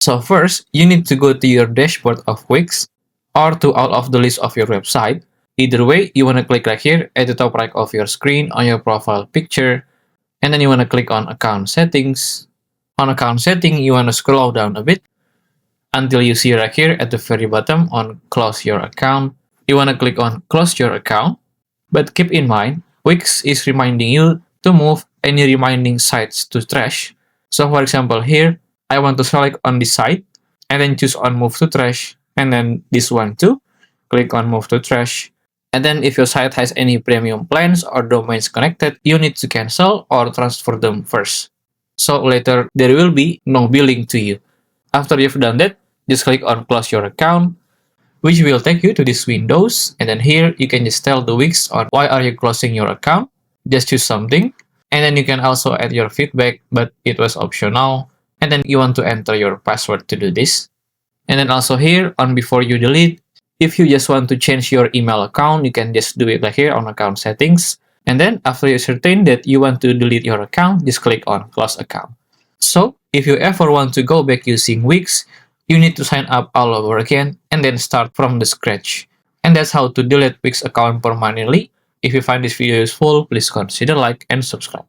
So first, you need to go to your dashboard of Wix or to all of the list of your website. Either way, you want to click right here at the top right of your screen on your profile picture, and then you want to click on account settings. On account setting, you want to scroll down a bit until you see right here at the very bottom on close your account. You want to click on close your account, but keep in mind, Wix is reminding you to move any reminding sites to trash. So for example here, I want to select on this site and then choose on move to trash, and then this one too, click on move to trash. And then if your site has any premium plans or domains connected, you need to cancel or transfer them first. So later there will be no billing to you. After you've done that, just click on close your account, which will take you to this windows, and then here you can just tell the Wix on why are you closing your account. Just choose something, and then you can also add your feedback, but it was optional, and then you want to enter your password to do this. And then also here on before you delete, if you just want to change your email account, you can just do it like here on account settings, and then after you certain that you want to delete your account, just click on close account. So if you ever want to go back using Wix, you need to sign up all over again and then start from the scratch. And that's how to delete Wix account permanently. If you find this video useful, please consider like and subscribe.